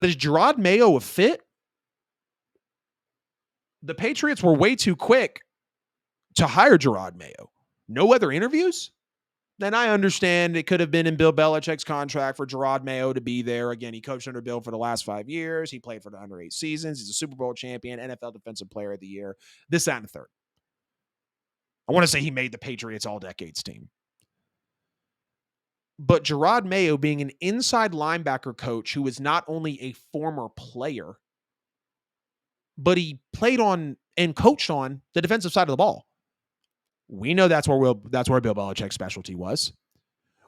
Is Jerod Mayo a fit? The Patriots were way too quick to hire Jerod Mayo. No other interviews? Then I understand it could have been in Bill Belichick's contract for Jerod Mayo to be there. Again, he coached under Bill for the last 5 years. He played for the under 8 seasons. He's a Super Bowl champion, NFL Defensive Player of the Year, this, that, and the third. I want to say he made the Patriots All-Decades team. But Jerod Mayo being an inside linebacker coach who is not only a former player, but he played on and coached on the defensive side of the ball. We know that's where Bill Belichick's specialty was.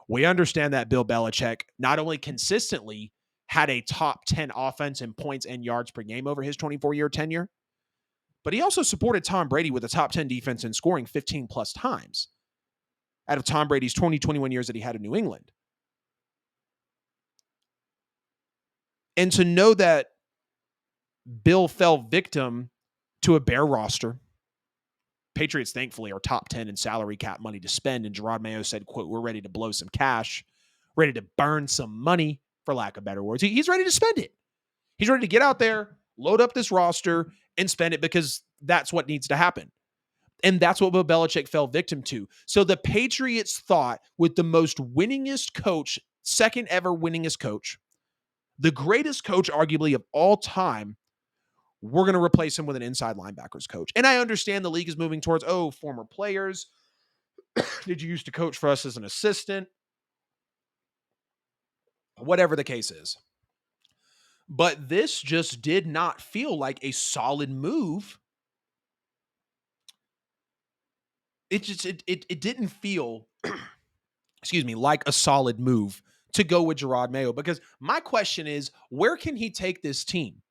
We understand that Bill Belichick not only consistently had a top 10 offense in points and yards per game over his 24-year tenure, but he also supported Tom Brady with a top 10 defense in scoring 15 plus times out of Tom Brady's 21 years that he had in New England. And to know that Bill fell victim to a bare roster, Patriots, thankfully, are top 10 in salary cap money to spend. And Jerod Mayo said, quote, we're ready to blow some cash, ready to burn some money, for lack of better words. He's ready to spend it. He's ready to get out there, load up this roster, and spend it because that's what needs to happen. And that's what Bill Belichick fell victim to. So the Patriots thought with the most winningest coach, second ever winningest coach, the greatest coach arguably of all time, we're going to replace him with an inside linebackers coach. And I understand the league is moving towards, former players. Did you used to coach for us as an assistant? Whatever the case is. But this just did not feel like a solid move. It didn't feel, like a solid move to go with Jerod Mayo. Because my question is, where can he take this team?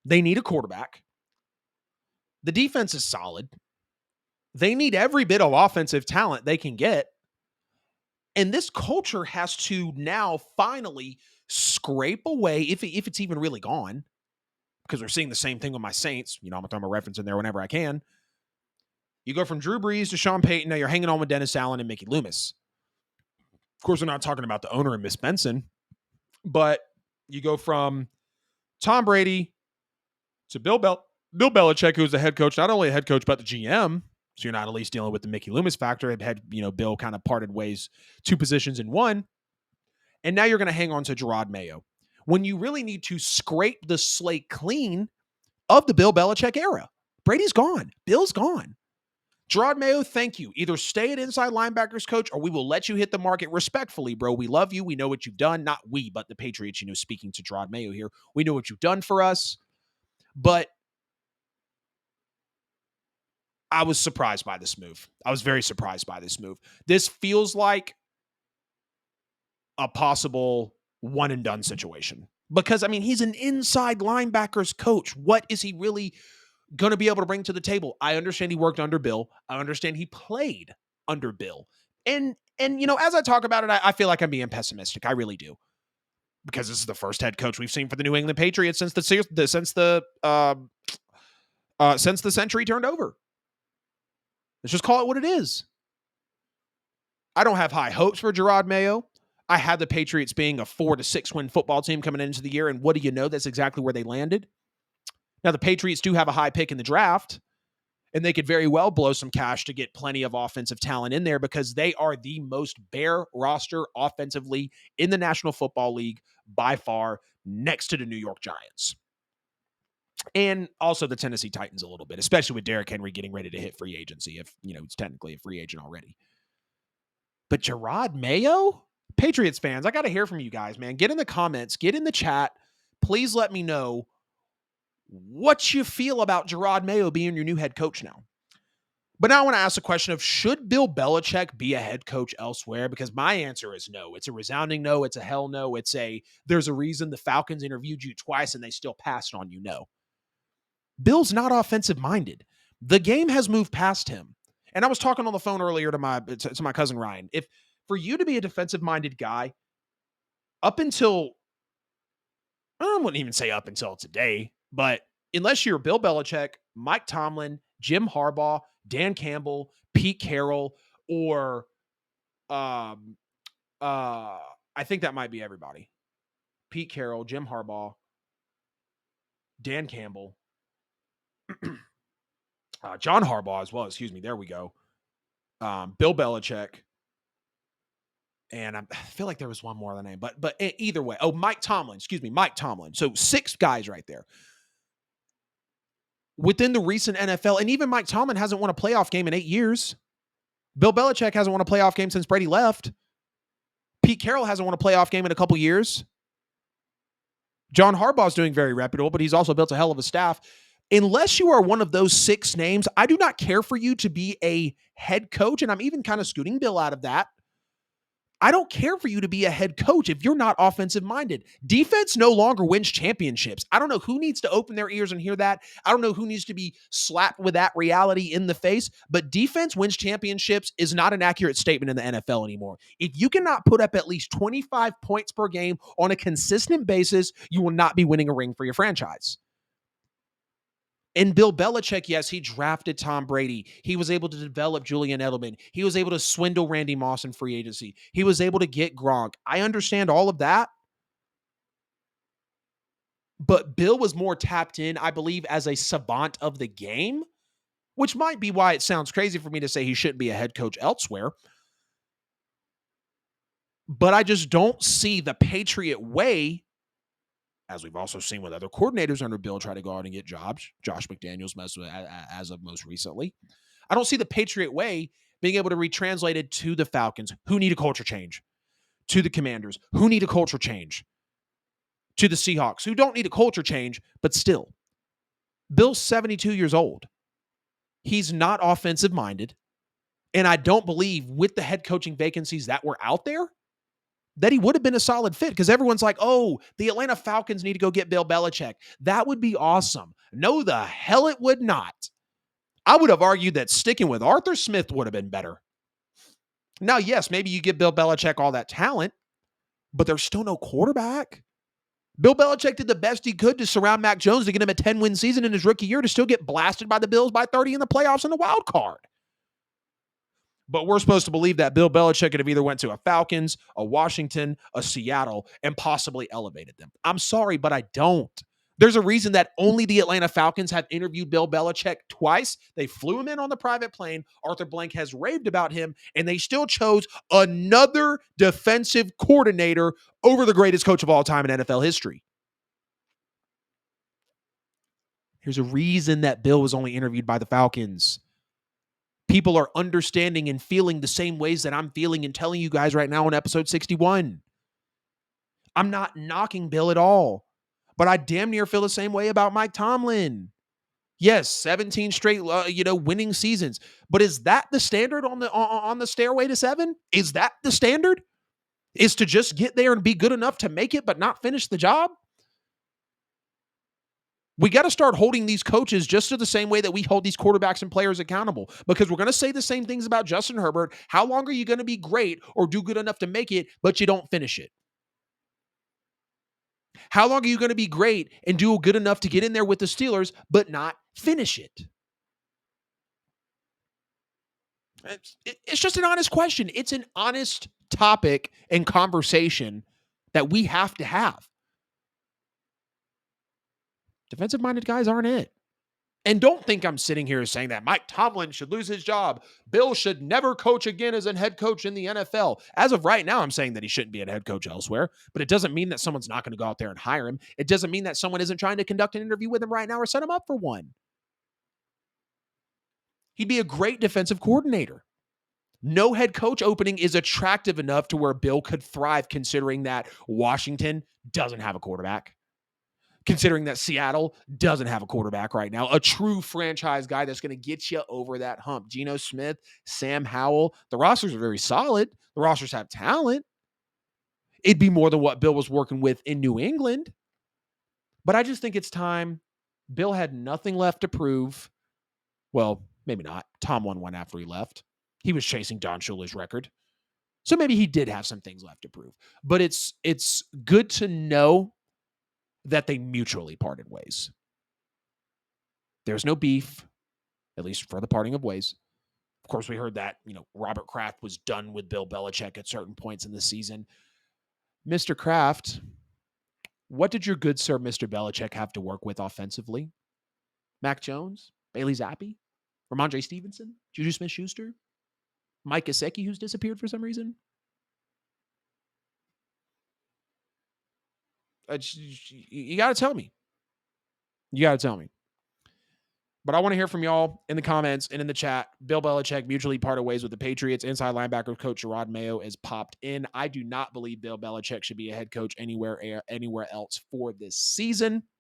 They need a quarterback. The defense is solid. They need every bit of offensive talent they can get. And this culture has to now finally scrape away, if it's even really gone, because we're seeing the same thing with my Saints. I'm going to throw my reference in there whenever I can. You go from Drew Brees to Sean Payton. Now you're hanging on with Dennis Allen and Mickey Loomis. Of course, we're not talking about the owner and Miss Benson, but you go from Tom Brady to Bill Belichick, who's the head coach, not only a head coach, but the GM. So you're not at least dealing with the Mickey Loomis factor. It had, Bill kind of parted ways, two positions in one. And now you're going to hang on to Jerod Mayo when you really need to scrape the slate clean of the Bill Belichick era. Brady's gone. Bill's gone. Jerod Mayo, thank you. Either stay at inside linebackers coach or we will let you hit the market respectfully, bro. We love you. We know what you've done. Not we, but the Patriots, speaking to Jerod Mayo here. We know what you've done for us. But I was surprised by this move. I was very surprised by this move. This feels like a possible one and done situation because, he's an inside linebackers coach. What is he really going to be able to bring to the table? I understand he worked under Bill. I understand he played under Bill. And as I talk about it, I feel like I'm being pessimistic. I really do. Because this is the first head coach we've seen for the New England Patriots since the century turned over. Let's just call it what it is. I don't have high hopes for Jerod Mayo. I had the Patriots being a 4 to 6 win football team coming into the year, and what do you know? That's exactly where they landed. Now, the Patriots do have a high pick in the draft, and they could very well blow some cash to get plenty of offensive talent in there because they are the most bare roster offensively in the National Football League by far, next to the New York Giants. And also the Tennessee Titans a little bit, especially with Derrick Henry getting ready to hit free agency if, he's technically a free agent already. But Jerod Mayo? Patriots fans, I got to hear from you guys, man. Get in the comments, get in the chat. Please let me know what you feel about Jerod Mayo being your new head coach now. But now I want to ask the question of, should Bill Belichick be a head coach elsewhere? Because my answer is no. It's a resounding no. It's a hell no. There's a reason the Falcons interviewed you twice and they still passed on you. No. Bill's not offensive minded. The game has moved past him. And I was talking on the phone earlier to my cousin Ryan. If for you to be a defensive minded guy up until, I wouldn't even say up until today, but unless you're Bill Belichick, Mike Tomlin, Jim Harbaugh, Dan Campbell, Pete Carroll, or I think that might be everybody. Pete Carroll, Jim Harbaugh, Dan Campbell, John Harbaugh as well. Excuse me. There we go. Bill Belichick, and I feel like there was one more other name, but either way. Oh, Mike Tomlin. Excuse me, Mike Tomlin. So 6 guys right there within the recent NFL, and even Mike Tomlin hasn't won a playoff game in 8 years. Bill Belichick hasn't won a playoff game since Brady left. Pete Carroll hasn't won a playoff game in a couple years. John Harbaugh's doing very reputable, but he's also built a hell of a staff. Unless you are one of those 6 names, I do not care for you to be a head coach, and I'm even kind of scooting Bill out of that. I don't care for you to be a head coach if you're not offensive minded. Defense no longer wins championships. I don't know who needs to open their ears and hear that. I don't know who needs to be slapped with that reality in the face, but defense wins championships is not an accurate statement in the NFL anymore. If you cannot put up at least 25 points per game on a consistent basis, you will not be winning a ring for your franchise. And Bill Belichick, yes, he drafted Tom Brady. He was able to develop Julian Edelman. He was able to swindle Randy Moss in free agency. He was able to get Gronk. I understand all of that. But Bill was more tapped in, I believe, as a savant of the game, which might be why it sounds crazy for me to say he shouldn't be a head coach elsewhere. But I just don't see the Patriot way, as we've also seen with other coordinators under Bill try to go out and get jobs. Josh McDaniels as of most recently. I don't see the Patriot way being able to be translated to the Falcons, who need a culture change, to the Commanders, who need a culture change, to the Seahawks, who don't need a culture change, but still. Bill's 72 years old. He's not offensive minded. And I don't believe with the head coaching vacancies that were out there, that he would have been a solid fit, because everyone's like, oh, the Atlanta Falcons need to go get Bill Belichick. That would be awesome. No, the hell it would not. I would have argued that sticking with Arthur Smith would have been better. Now, yes, maybe you give Bill Belichick all that talent, but there's still no quarterback. Bill Belichick did the best he could to surround Mac Jones to get him a 10-win season in his rookie year to still get blasted by the Bills by 30 in the playoffs in the wild card. But we're supposed to believe that Bill Belichick could have either went to a Falcons, a Washington, a Seattle, and possibly elevated them. I'm sorry, but I don't. There's a reason that only the Atlanta Falcons have interviewed Bill Belichick twice. They flew him in on the private plane. Arthur Blank has raved about him, and they still chose another defensive coordinator over the greatest coach of all time in NFL history. There's a reason that Bill was only interviewed by the Falcons. People are understanding and feeling the same ways that I'm feeling and telling you guys right now on episode 61. I'm not knocking Bill at all, but I damn near feel the same way about Mike Tomlin. Yes, 17 straight, winning seasons. But is that the standard on the stairway to 7? Is that the standard? Is to just get there and be good enough to make it, but not finish the job? We got to start holding these coaches just to the same way that we hold these quarterbacks and players accountable, because we're going to say the same things about Justin Herbert. How long are you going to be great or do good enough to make it, but you don't finish it? How long are you going to be great and do good enough to get in there with the Steelers, but not finish it? It's just an honest question. It's an honest topic and conversation that we have to have. Defensive-minded guys aren't it. And don't think I'm sitting here saying that Mike Tomlin should lose his job. Bill should never coach again as a head coach in the NFL. As of right now, I'm saying that he shouldn't be a head coach elsewhere, but it doesn't mean that someone's not going to go out there and hire him. It doesn't mean that someone isn't trying to conduct an interview with him right now or set him up for one. He'd be a great defensive coordinator. No head coach opening is attractive enough to where Bill could thrive, considering that Washington doesn't have a quarterback. Considering that Seattle doesn't have a quarterback right now, a true franchise guy that's going to get you over that hump. Geno Smith, Sam Howell, the rosters are very solid. The rosters have talent. It'd be more than what Bill was working with in New England. But I just think it's time. Bill had nothing left to prove. Well, maybe not. Tom won one after he left. He was chasing Don Shula's record. So maybe he did have some things left to prove. But it's good to know that they mutually parted ways. There's no beef, at least for the parting of ways. Of course, we heard that, Robert Kraft was done with Bill Belichick at certain points in the season. Mr. Kraft, What did your good sir, Mr. Belichick, have to work with offensively? Mac Jones, Bailey Zappi, Ramondre Stevenson, Juju Smith-Schuster, Mike Gesicki, who's disappeared for some reason. You got to tell me. You got to tell me. But I want to hear from y'all in the comments and in the chat. Bill Belichick mutually parted ways with the Patriots. Inside linebacker coach Jerod Mayo is popped in. I do not believe Bill Belichick should be a head coach anywhere else for this season.